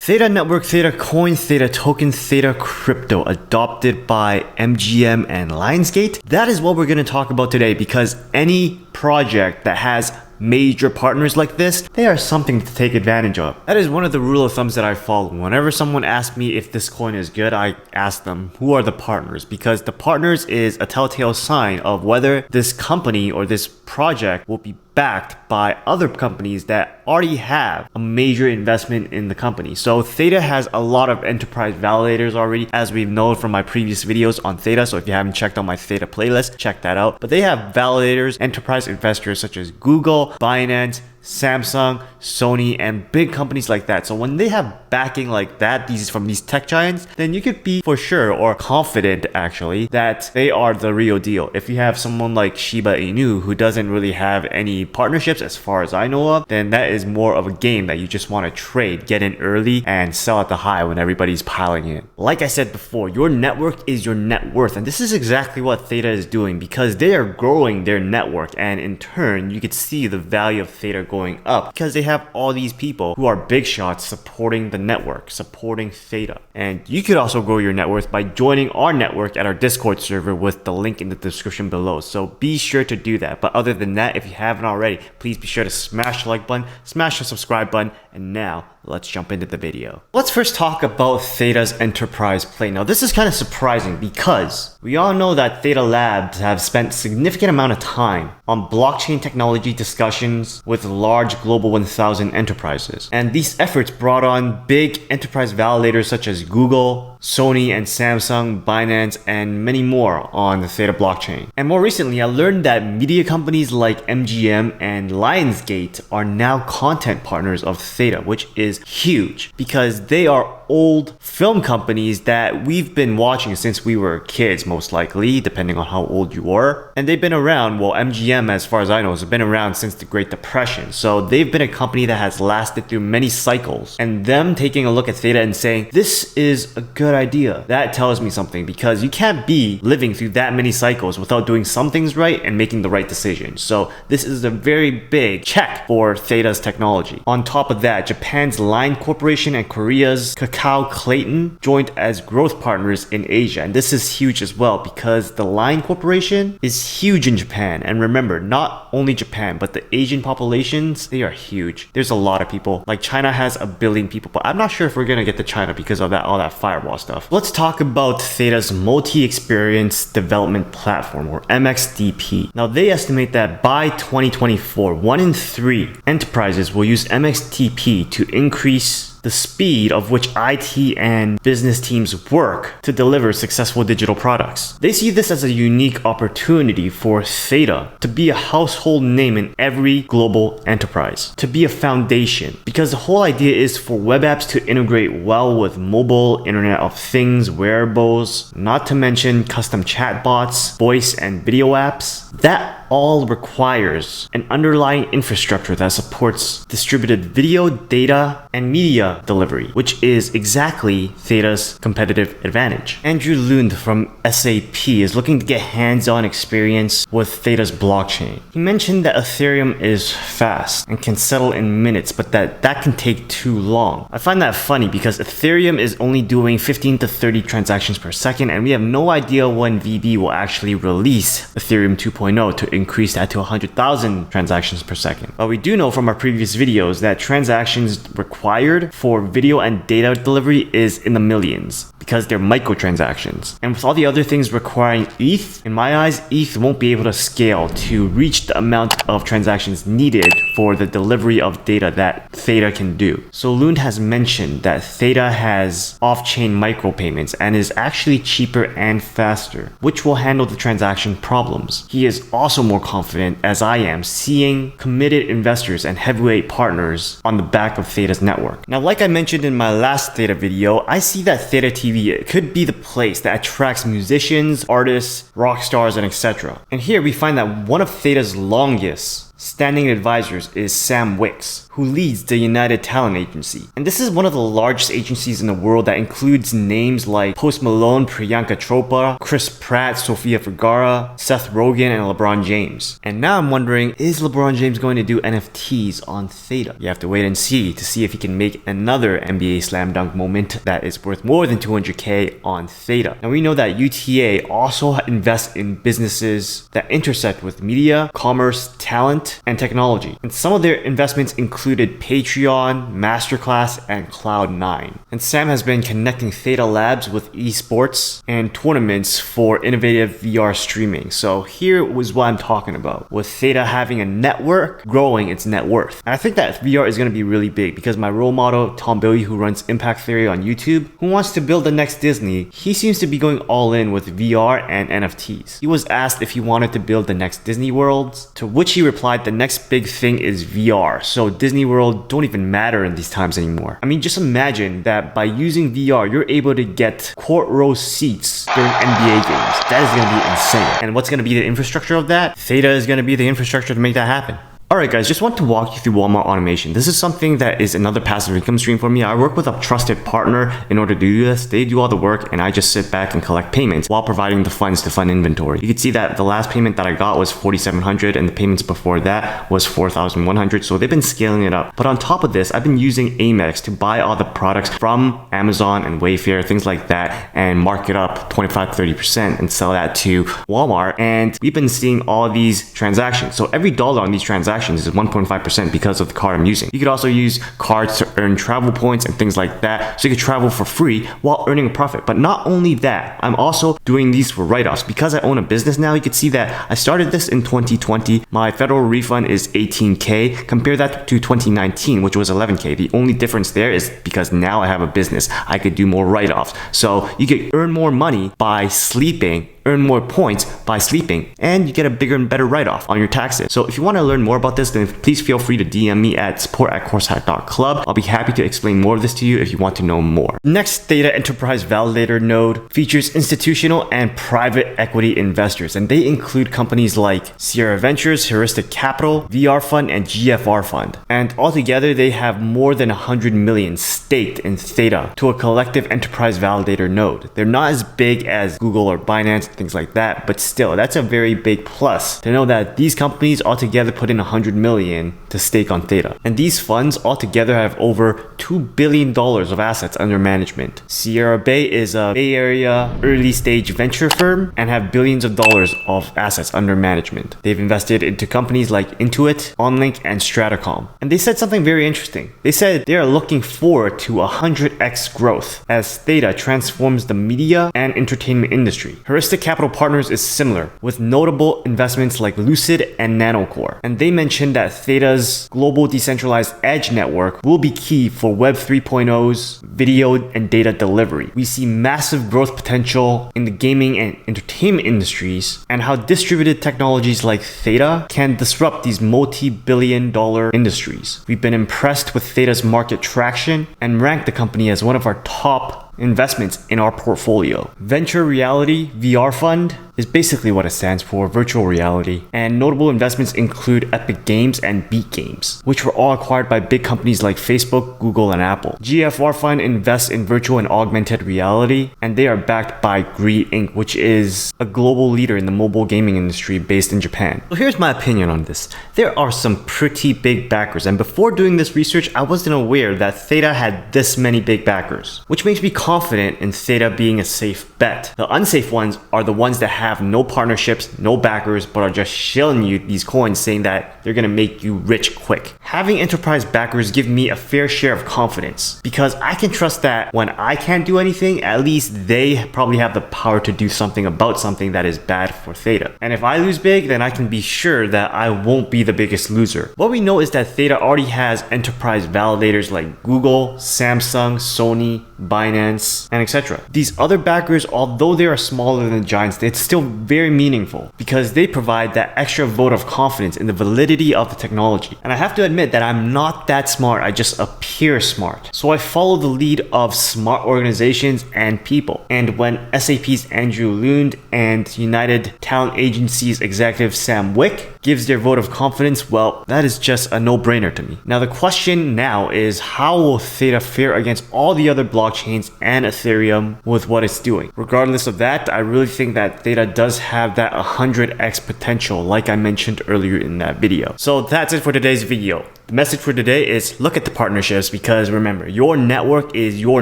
Theta network, Theta coin, Theta token, Theta crypto adopted by MGM and LionsGate. That is what we're going to talk about today, because any project that has major partners like this, they are something to take advantage of. That is one of the rule of thumbs that I follow. Whenever someone asks me if this coin is good, I ask them, who are the partners? Because the partners is a telltale sign of whether this company or this project will be backed by other companies that already have a major investment in the company. So Theta has a lot of enterprise validators already, as we've known from my previous videos on Theta. So if you haven't checked out my Theta playlist, check that out. But they have validators, enterprise investors such as Google, Binance, Samsung, Sony, and big companies like that. So when they have backing like that, from these tech giants, then you could be for sure, or confident actually, that they are the real deal. If you have someone like Shiba Inu who doesn't really have any partnerships as far as I know of, then that is more of a game that you just want to trade, get in early and sell at the high when everybody's piling in. Like I said before, your network is your net worth, and this is exactly what Theta is doing, because they are growing their network, and in turn you could see the value of Theta going up because they have all these people who are big shots supporting the network, supporting Theta. And you could also grow your net worth by joining our network at our Discord server with the link in the description below. So be sure to do that. But other than that, if you haven't already, please be sure to smash the like button, smash the subscribe button, and now let's jump into the video. Let's first talk about Theta's enterprise play. Now this is kind of surprising because we all know that Theta Labs have spent significant amount of time on blockchain technology discussions with large global 1000 enterprises. And these efforts brought on big enterprise validators such as Google, Sony, and Samsung, Binance, and many more on the Theta blockchain. And more recently, I learned that media companies like MGM and LionsGate are now content partners of Theta, which is huge because they are old film companies that we've been watching since we were kids, most likely, depending on how old you are. And they've been around, well, MGM, as far as I know, has been around since the Great Depression. So they've been a company that has lasted through many cycles. And them taking a look at Theta and saying, this is a good idea, that tells me something, because you can't be living through that many cycles without doing some things right and making the right decisions. So this is a very big check for Theta's technology. On top of that, Japan's Line Corporation and Korea's Kakao Clayton joined as growth partners in Asia. And this is huge as well because the Line Corporation is huge in Japan. And remember, not only Japan, but the Asian populations, they are huge. There's a lot of people. Like China has 1 billion people, but I'm not sure if we're gonna get to China because of all that firewall stuff. Let's talk about Theta's Multi-Experience Development Platform, or MXDP. Now they estimate that by 2024, 1 in 3 enterprises will use MXDP to increase the speed of which IT and business teams work to deliver successful digital products. They see this as a unique opportunity for Theta to be a household name in every global enterprise, to be a foundation, because the whole idea is for web apps to integrate well with mobile, Internet of Things, wearables, not to mention custom chatbots, voice and video apps. That all requires an underlying infrastructure that supports distributed video, data, and media delivery, which is exactly Theta's competitive advantage. Andrew Lund from SAP is looking to get hands-on experience with Theta's blockchain. He mentioned that Ethereum is fast and can settle in minutes, but that can take too long. I find that funny because Ethereum is only doing 15 to 30 transactions per second, and we have no idea when VB will actually release Ethereum 2.0 to increase that to 100,000 transactions per second. But we do know from our previous videos that transactions required for video and data delivery is in the millions because they're microtransactions. And with all the other things requiring ETH, in my eyes, ETH won't be able to scale to reach the amount of transactions needed for the delivery of data that Theta can do. So Lund has mentioned that Theta has off-chain micropayments and is actually cheaper and faster, which will handle the transaction problems. He is also more confident, as I am, seeing committed investors and heavyweight partners on the back of Theta's network. Now, like I mentioned in my last Theta video, I see that Theta TV could be the place that attracts musicians, artists, rock stars, and etc. And here we find that one of Theta's longest standing advisors is Sam Wicks, who leads the United Talent Agency. And this is one of the largest agencies in the world that includes names like Post Malone, Priyanka Chopra, Chris Pratt, Sofia Vergara, Seth Rogen, and LeBron James. And now I'm wondering, is LeBron James going to do NFTs on Theta? You have to wait and see to see if he can make another NBA slam dunk moment that is worth more than 200K on Theta. Now we know that UTA also invests in businesses that intersect with media, commerce, talent, and technology. And some of their investments included Patreon, Masterclass, and Cloud9. And Sam has been connecting Theta Labs with esports and tournaments for innovative VR streaming. So here was what I'm talking about, with Theta having a network growing its net worth. And I think that VR is going to be really big because my role model, Tom Billy, who runs Impact Theory on YouTube, who wants to build the next Disney, he seems to be going all in with VR and NFTs. He was asked if he wanted to build the next Disney worlds, to which he replied, the next big thing is VR. So Disney World don't even matter in these times anymore. I mean, just imagine that by using VR, you're able to get court row seats during NBA games. That is going to be insane. And what's going to be the infrastructure of that? Theta is going to be the infrastructure to make that happen. Alright guys, just want to walk you through Walmart automation. This is something that is another passive income stream for me. I work with a trusted partner in order to do this. They do all the work and I just sit back and collect payments while providing the funds to fund inventory. You can see that the last payment that I got was $4,700 and the payments before that was $4,100. So they've been scaling it up. But on top of this, I've been using Amex to buy all the products from Amazon and Wayfair, things like that, and mark it up 25-30% and sell that to Walmart. And we've been seeing all these transactions. So every dollar on these transactions is 1.5% because of the card I'm using. You could also use cards to earn travel points and things like that, so you could travel for free while earning a profit. But not only that, I'm also doing these for write-offs. Because I own a business now, you can see that I started this in 2020. My federal refund is 18K. Compare that to 2019, which was 11K. The only difference there is because now I have a business, I could do more write-offs. So you could earn more money by sleeping, earn more points by sleeping, and you get a bigger and better write-off on your taxes. So if you want to learn more about this, then please feel free to DM me at support@coursehack.club. I'll be happy to explain more of this to you if you want to know more. Next, Theta Enterprise Validator node features institutional and private equity investors, and they include companies like Sierra Ventures, Heuristic Capital, VR Fund, and GFR Fund. And altogether, they have more than 100 million staked in Theta to a collective enterprise validator node. They're not as big as Google or Binance, things like that, but still, that's a very big plus to know that these companies altogether put in 100 million to stake on Theta. And these funds altogether have over $2 billion of assets under management. Sierra Bay is a Bay Area early stage venture firm and have billions of dollars of assets under management. They've invested into companies like Intuit, OnLink, and Stratacom. And they said something very interesting. They said they are looking forward to 100x growth as Theta transforms the media and entertainment industry. Heuristic Capital Partners is similar, with notable investments like Lucid and Nanocore. And they mentioned that Theta's global decentralized edge network will be key for Web 3.0's video and data delivery. We see massive growth potential in the gaming and entertainment industries, and how distributed technologies like Theta can disrupt these multi-billion-dollar industries. We've been impressed with Theta's market traction and ranked the company as one of our top investments in our portfolio. Venture Reality VR Fund is basically what it stands for, virtual reality. And notable investments include Epic Games and Beat Games, which were all acquired by big companies like Facebook, Google, and Apple. GFR Fund invests in virtual and augmented reality, and they are backed by Greed Inc., which is a global leader in the mobile gaming industry based in Japan. So here's my opinion on this. There are some pretty big backers, and before doing this research, I wasn't aware that Theta had this many big backers, which makes me confident in Theta being a safe bet. The unsafe ones are the ones that have no partnerships, no backers, but are just shilling you these coins saying that they're gonna make you rich quick. Having enterprise backers give me a fair share of confidence because I can trust that when I can't do anything, at least they probably have the power to do something about something that is bad for Theta. And if I lose big, then I can be sure that I won't be the biggest loser. What we know is that Theta already has enterprise validators like Google, Samsung, Sony, Binance, and etc. These other backers, although they are smaller than the giants, it's still very meaningful because they provide that extra vote of confidence in the validity of the technology. And I have to admit that I'm not that smart, I just appear smart. So I follow the lead of smart organizations and people. And when SAP's Andrew Lund and United Talent Agency's executive Sam Wick gives their vote of confidence, well, that is just a no-brainer to me. Now the question now is, how will Theta fare against all the other blockchains and Ethereum with what it's doing? Regardless of that, I really think that Theta does have that 100x potential like I mentioned earlier in that video. So that's it for today's video. The message for today is look at the partnerships, because remember, your network is your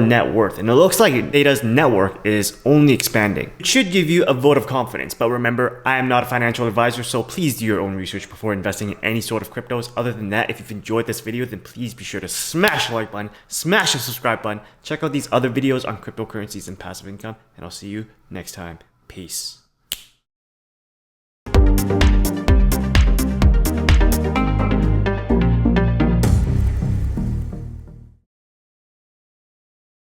net worth, and it looks like Theta's network is only expanding. It should give you a vote of confidence, but remember, I am not a financial advisor, so please do your own research before investing in any sort of cryptos. Other than that, if you've enjoyed this video, then please be sure to smash the like button, smash the subscribe button, check out these other videos on cryptocurrencies and passive income, and I'll see you next time. Peace.